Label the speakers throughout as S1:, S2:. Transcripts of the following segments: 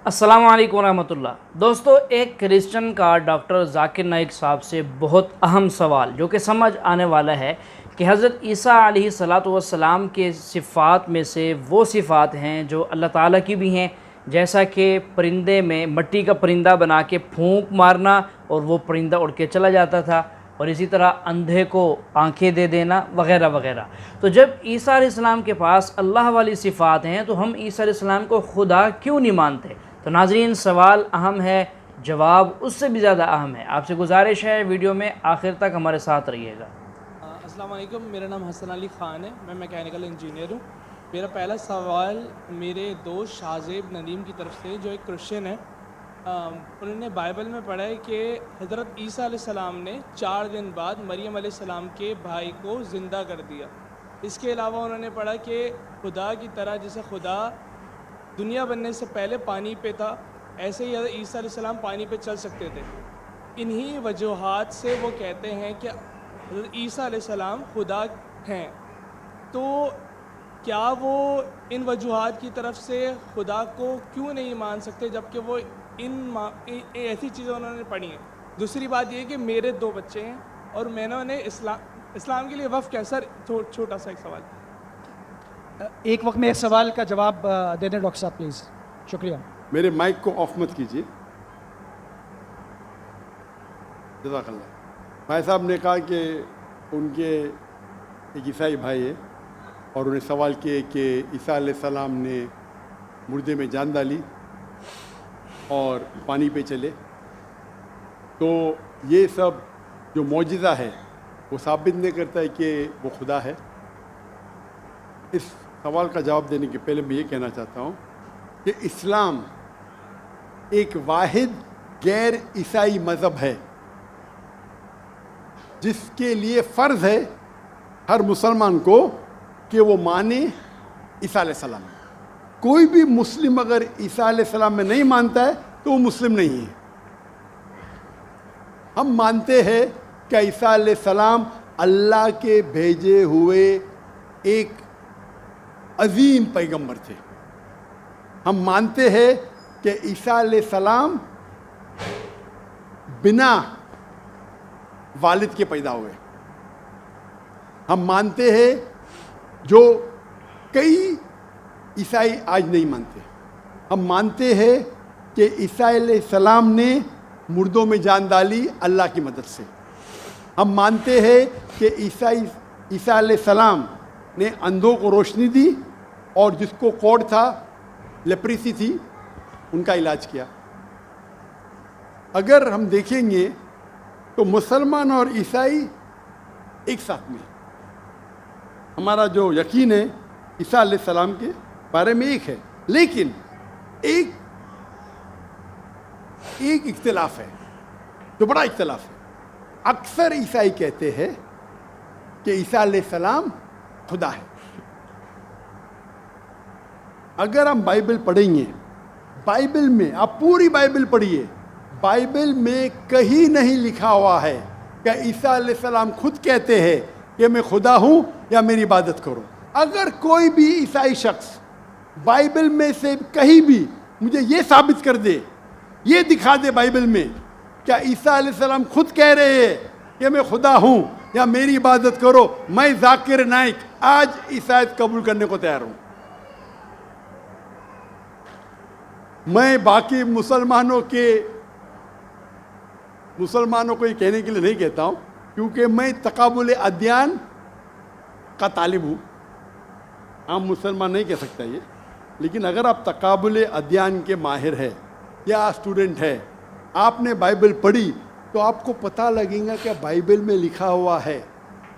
S1: السلام علیکم ورحمۃ اللہ۔ دوستو، ایک کرسچن کا ڈاکٹر ذاکر نائک صاحب سے بہت اہم سوال جو کہ سمجھ آنے والا ہے کہ حضرت عیسیٰ علیہ السلام کے صفات میں سے وہ صفات ہیں جو اللہ تعالیٰ کی بھی ہیں، جیسا کہ پرندے میں مٹی کا پرندہ بنا کے پھونک مارنا اور وہ پرندہ اڑ کے چلا جاتا تھا، اور اسی طرح اندھے کو آنکھیں دے دینا وغیرہ وغیرہ۔ تو جب عیسیٰ علیہ السلام کے پاس اللہ والی صفات ہیں تو ہم عیسیٰ علیہ السلام کو خدا کیوں نہیں مانتے؟ تو ناظرین، سوال اہم ہے، جواب اس سے بھی زیادہ اہم ہے۔ آپ سے گزارش ہے ویڈیو میں آخر تک ہمارے ساتھ رہیے گا۔
S2: السلام علیکم، میرا نام حسن علی خان ہے، میں میکینیکل انجینئر ہوں۔ میرا پہلا سوال میرے دوست شاہزیب ندیم کی طرف سے جو ایک کرسچن ہے، انہوں نے بائبل میں پڑھا ہے کہ حضرت عیسیٰ علیہ السلام نے 4 دن بعد مریم علیہ السلام کے بھائی کو زندہ کر دیا۔ اس کے علاوہ انہوں نے پڑھا کہ خدا کی طرح جیسے خدا دنیا بننے سے پہلے پانی پہ تھا، ایسے ہی حضرت عیسیٰ علیہ السلام پانی پہ چل سکتے تھے۔ انہی وجوہات سے وہ کہتے ہیں کہ حضرت عیسیٰ علیہ السلام خدا ہیں۔ تو کیا وہ ان وجوہات کی طرف سے خدا کو کیوں نہیں مان سکتے جبکہ وہ ایسی چیزیں انہوں نے پڑھی ہیں؟ دوسری بات یہ ہے کہ میرے 2 بچے ہیں اور میں نے انہیں اسلام کے لیے وقف کیا؟ سر چھوٹا سا ایک سوال،
S3: ایک وقت میں ایک سوال کا جواب دے دیں ڈاکٹر صاحب پلیز، شکریہ۔
S4: میرے مائک کو آف مت کیجیے، جزاک اللہ۔ بھائی صاحب نے کہا کہ ان کے ایک عیسائی بھائی ہے اور انہیں سوال کیے کہ عیسیٰ علیہ السلام نے مردے میں جان ڈالی اور پانی پہ چلے، تو یہ سب جو معجزہ ہے وہ ثابت نہیں کرتا ہے کہ وہ خدا ہے۔ اس سوال کا جواب دینے کے پہلے میں یہ کہنا چاہتا ہوں کہ اسلام ایک واحد غیر عیسائی مذہب ہے جس کے لیے فرض ہے ہر مسلمان کو کہ وہ مانے عیسیٰ علیہ السلام۔ کوئی بھی مسلم اگر عیسیٰ علیہ السلام میں نہیں مانتا ہے تو وہ مسلم نہیں ہے۔ ہم مانتے ہیں کہ عیسیٰ علیہ السلام اللہ کے بھیجے ہوئے ایک عظیم پیغمبر تھے۔ ہم مانتے ہیں کہ عیسیٰ علیہ السلام بنا والد کے پیدا ہوئے۔ ہم مانتے ہیں جو کئی عیسائی آج نہیں مانتے۔ ہم مانتے ہیں کہ عیسیٰ علیہ السلام نے مردوں میں جان ڈالی اللہ کی مدد سے۔ ہم مانتے ہیں کہ عیسیٰ علیہ السلام نے اندھوں کو روشنی دی اور جس کو کوڑ تھا، لیپریسی تھی، ان کا علاج کیا۔ اگر ہم دیکھیں گے تو مسلمان اور عیسائی ایک ساتھ میں، ہمارا جو یقین ہے عیسیٰ علیہ السلام کے بارے میں ایک ہے، لیکن ایک اختلاف ہے جو بڑا اختلاف ہے۔ اکثر عیسائی کہتے ہیں کہ عیسیٰ علیہ السلام خدا ہے۔ اگر ہم بائبل پڑھیں گے، بائبل میں آپ پوری بائبل پڑھیے، بائبل میں کہیں نہیں لکھا ہوا ہے کہ عیسیٰ علیہ السلام خود کہتے ہیں کہ میں خدا ہوں یا میری عبادت کرو۔ اگر کوئی بھی عیسائی شخص بائبل میں سے کہیں بھی مجھے یہ ثابت کر دے، یہ دکھا دے بائبل میں کیا عیسیٰ علیہ السلام خود کہہ رہے ہیں کہ میں خدا ہوں یا میری عبادت کرو، میں ذاکر نائک آج عیسائیت قبول کرنے کو تیار ہوں۔ میں باقی مسلمانوں کو یہ کہنے کے لیے نہیں کہتا ہوں، کیونکہ میں تقابل ادیان کا طالب ہوں۔ عام مسلمان نہیں کہہ سکتا یہ، لیکن اگر آپ تقابل ادیان کے ماہر ہے یا اسٹوڈنٹ ہے، آپ نے بائبل پڑھی تو آپ کو پتہ لگے گا کہ بائبل میں لکھا ہوا ہے،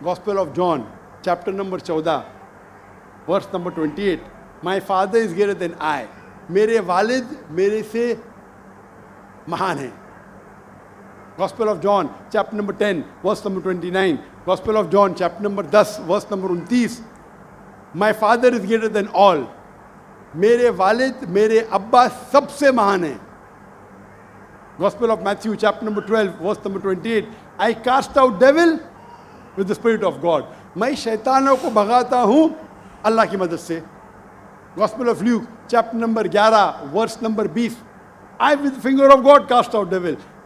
S4: gospel of John chapter number 14 verse number 28، my father is greater than I, میرے والد میرے سے مہان ہیں۔ Gospel of John chapter number 10 verse number 29، gospel of John chapter number 10 verse number 29، my father is greater than all, میرے والد میرے ابا سب سے مہان ہیں۔ Gospel of Matthew chapter number 12 verse number 28، I cast out dual with the spirit of God, میں شیطانوں کو بھگاتا ہوں اللہ کی مدد سے۔ Gospel of Luke chapter number 11 verse number 20، I with the finger of God cast out devil.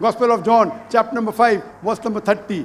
S4: Gospel of John chapter number 5 verse number 30.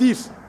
S4: 30.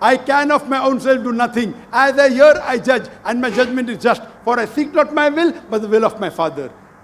S4: I can of my own self do nothing. As I hear, I judge, and my judgment is just. For I seek not my will, but the will of my Father.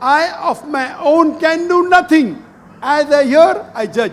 S4: I of my own can do nothing. As I hear, I judge.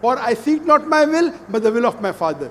S4: For I seek not my will, but the will of my Father.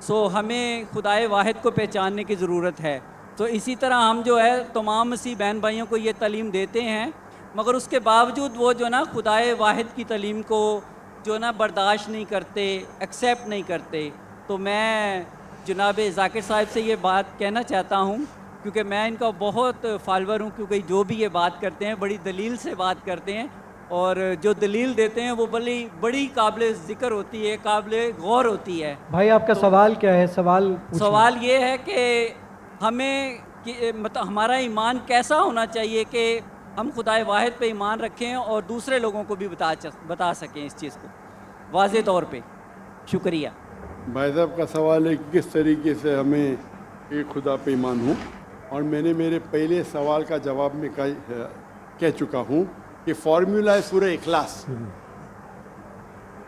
S5: سو ہمیں خدائے واحد کو پہچاننے کی ضرورت ہے. تو اسی طرح ہم جو ہے تمام مسیح بہن بھائیوں کو یہ تعلیم دیتے ہیں، مگر اس کے باوجود وہ جو نا خدائے واحد کی تعلیم کو جو نا برداشت نہیں کرتے، ایکسیپٹ نہیں کرتے. تو میں جناب ذاکر صاحب سے یہ بات کہنا چاہتا ہوں، کیونکہ میں ان کا بہت فالوور ہوں، کیونکہ جو بھی یہ بات کرتے ہیں بڑی دلیل سے بات کرتے ہیں، اور جو دلیل دیتے ہیں وہ بڑی قابل ذکر ہوتی ہے، قابل غور ہوتی ہے.
S3: بھائی آپ کا سوال کیا ہے؟
S5: سوال یہ ہے کہ ہمیں مطلب ہمارا ایمان کیسا ہونا چاہیے کہ ہم خدائے واحد پہ ایمان رکھیں اور دوسرے لوگوں کو بھی بتا سکیں اس چیز کو واضح طور پہ. شکریہ.
S4: بھائی صاحب کا سوال ہے کہ کس طریقے سے ہمیں ایک خدا پہ ایمان ہوں، اور میں نے میرے پہلے سوال کا جواب میں کہہ چکا ہوں کہ فارمولا ہے سورہ اخلاص،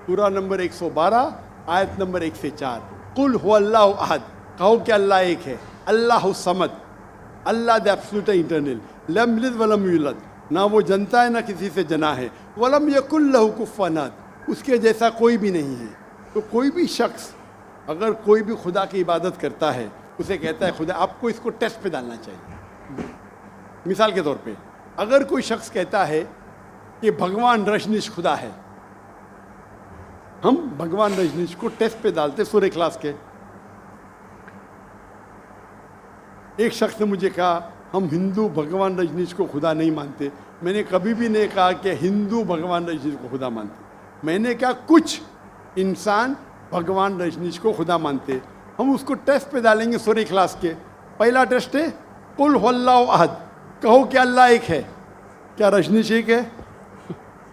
S4: سورہ نمبر 112 آیت نمبر 1 سے 4. قل هو اللہ احد، کہو کہ اللہ ایک ہے. اللہ الصمد، اللہ دی ایبسولوٹ انٹرنل، لم یلد ولم یولد، نہ وہ جنتا ہے نہ کسی سے جنا ہے. ولم یکن لہ کفوا احد، اس کے جیسا کوئی بھی نہیں ہے. تو کوئی بھی شخص اگر کوئی بھی خدا کی عبادت کرتا ہے، اسے کہتا ہے خدا، آپ کو اس کو ٹیسٹ پہ ڈالنا چاہیے. مثال کے طور پہ اگر کوئی شخص کہتا ہے کہ بھگوان رجنیش خدا ہے، ہم بھگوان رجنیش کو ٹیسٹ پہ ڈالتے سورہ اخلاص کے. ایک شخص نے مجھے کہا ہم ہندو بھگوان رجنیش کو خدا نہیں مانتے. میں نے کبھی بھی نہیں کہا کہ ہندو بھگوان رجنیش کو خدا مانتے. میں نے کہا کچھ انسان بھگوان رجنیش کو خدا مانتے. ہم اس کو ٹیسٹ پہ ڈالیں گے سورہ اخلاص کے. پہلا ٹیسٹ ہے قل هو اللہ احد، کہو کہ اللہ ایک ہے. کیا رجنیش ایک ہے؟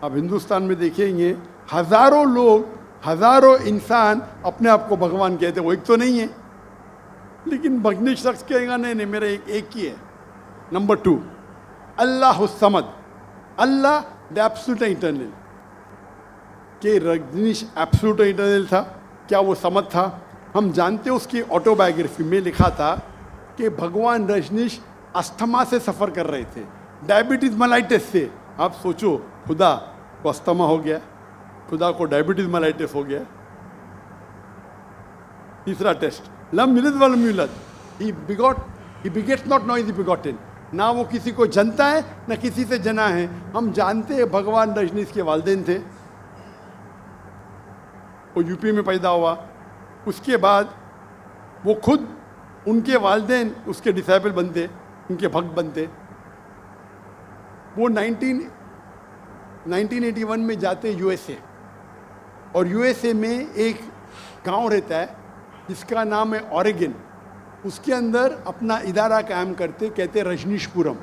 S4: اب ہندوستان میں دیکھیں گے ہزاروں لوگ، ہزاروں انسان اپنے آپ کو بھگوان کہتے ہیں، وہ ایک تو نہیں ہے. لیکن رجنیش شخص کہے گا نہیں میرا ایک ہی ہے. Number 2 Allah al Samad, Allah the absolute internal. کہ رجنیش ایبسولوٹ انٹرنل تھا؟ کیا وہ صمد تھا؟ ہم جانتے اس کی آٹو بایوگرافی میں لکھا تھا کہ بھگوان رجنیش استھما سے سفر کر رہے تھے، ڈائبٹیز ملائٹس سے. آپ سوچو، خدا کو استھما ہو گیا، خدا کو ڈائبٹیز ملائٹس ہو گیا. تیسرا ٹیسٹ لم یلد ولم یولد، ہی بگیٹس ناٹ، نو از بگاٹن، نہ وہ کسی کو جنتا ہے نہ کسی سے جنا ہے. ہم جانتے ہیں بھگوان رجنیش کے والدین تھے، وہ یو پی میں پیدا ہوا. اس کے بعد وہ خود، ان کے والدین اس کے ڈسائبل بنتے، ان کے بھکت بنتے. وہ 1981 میں جاتے یو ایس اے، اور یو ایس اے میں ایک گاؤں رہتا ہے جس کا نام ہے اوریگن. اس کے اندر اپنا ادارہ قائم کرتے، کہتے رجنیش پورم.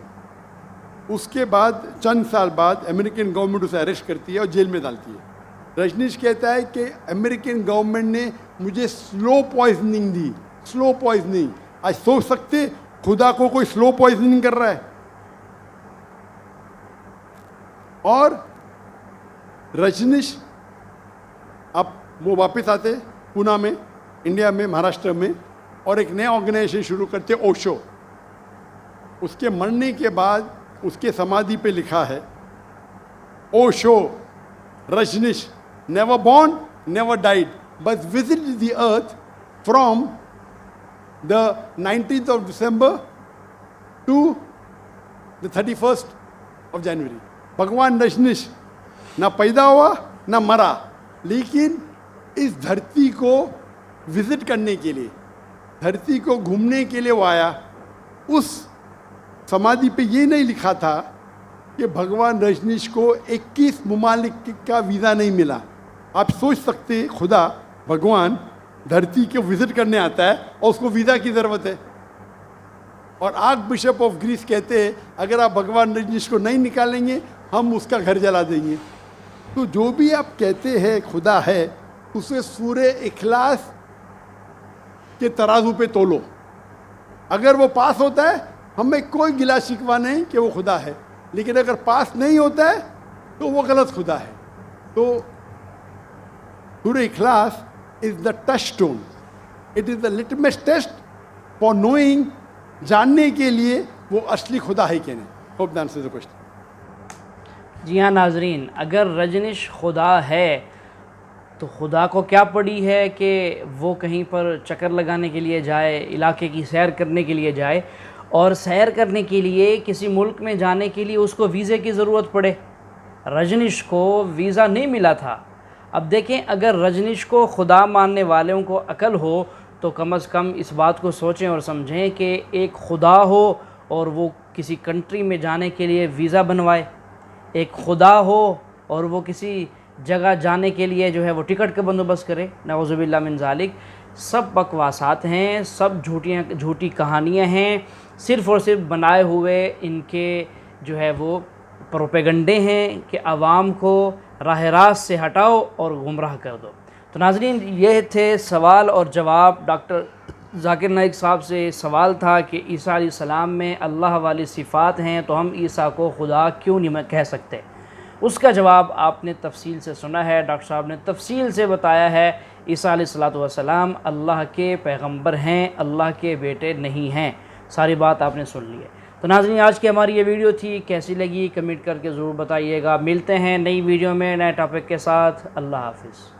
S4: اس کے بعد چند سال بعد امریکن گورنمنٹ اسے اریسٹ کرتی ہے اور جیل میں ڈالتی ہے. رجنیش کہتا ہے کہ امریکن گورنمنٹ نے مجھے سلو پوائزننگ دی. سلو پوائزننگ، آج سوچ سکتے خدا کو کوئی سلو پوائزننگ کر رہا ہے. اور رجنیش اب وہ واپس آتے پونا میں، انڈیا میں، مہاراشٹر میں، اور ایک نیا آرگنائزیشن شروع کرتے اوشو. اس کے مرنے کے بعد اس کے سمادھی پہ لکھا ہے Osho Rajneesh never born, never died, but visited the earth from the 19th of December to the 31st of January. بھگوان رجنیش نہ پیدا ہوا نہ مرا، لیکن اس دھرتی کو وزٹ کرنے کے لیے، دھرتی کو گھومنے کے لیے وہ آیا. اس سمادھی پہ یہ نہیں لکھا تھا کہ بھگوان رجنیش کو 21 ممالک کا ویزا نہیں ملا. آپ سوچ سکتے خدا بھگوان دھرتی کے وزٹ کرنے آتا ہے اور اس کو ویزا کی ضرورت ہے. اور آرک بشپ آف گریس کہتے ہیں اگر آپ بھگوان رجنیش کو نہیں نکالیں گے ہم اس کا گھر جلا دیں گے. تو جو بھی آپ کہتے ہیں خدا ہے، اسے سورہ اخلاص کے ترازو پہ تولو. اگر وہ پاس ہوتا ہے ہمیں کوئی گلا شکوہ نہیں کہ وہ خدا ہے، لیکن اگر پاس نہیں ہوتا ہے تو وہ غلط خدا ہے. تو سورہ اخلاص is the touchstone. It is the litmus test for knowing، جاننے کے لیے وہ اصلی خدا ہے کہ نہیں. Hope that answers the question.
S1: جی ہاں ناظرین، اگر رجنیش خدا ہے تو خدا کو کیا پڑی ہے کہ وہ کہیں پر چکر لگانے کے لیے جائے، علاقے کی سیر کرنے کے لیے جائے، اور سیر کرنے کے لیے کسی ملک میں جانے کے لیے اس کو ویزے کی ضرورت پڑے؟ رجنیش کو ویزا نہیں ملا تھا۔ اب دیکھیں، اگر رجنیش کو خدا ماننے والوں کو عقل ہو تو کم از کم اس بات کو سوچیں اور سمجھیں کہ ایک خدا ہو اور وہ کسی کنٹری میں جانے کے لیے ویزا بنوائے، ایک خدا ہو اور وہ کسی جگہ جانے کے لیے جو ہے وہ ٹکٹ کا بندوبست کرے۔ نعوذ باللہ من ذالک۔ سب بکواسات ہیں، سب جھوٹی کہانیاں ہیں، صرف اور صرف بنائے ہوئے ان کے جو ہے وہ پروپیگنڈے ہیں کہ عوام کو راہ راست سے ہٹاؤ اور گمراہ کر دو۔ تو ناظرین، یہ تھے سوال اور جواب۔ ڈاکٹر ذاکر نائک صاحب سے سوال تھا کہ عیسیٰ علیہ السلام میں اللہ والی صفات ہیں تو ہم عیسیٰ کو خدا کیوں نہیں کہہ سکتے؟ اس کا جواب آپ نے تفصیل سے سنا ہے۔ ڈاکٹر صاحب نے تفصیل سے بتایا ہے عیسیٰ علیہ السلام اللہ کے پیغمبر ہیں، اللہ کے بیٹے نہیں ہیں۔ ساری بات آپ نے سن لی ہے۔ تو ناظرین، آج کی ہماری یہ ویڈیو تھی، کیسی لگی کمنٹ کر کے ضرور بتائیے گا۔ ملتے ہیں نئی ویڈیو میں نئے ٹاپک کے ساتھ۔ اللہ حافظ۔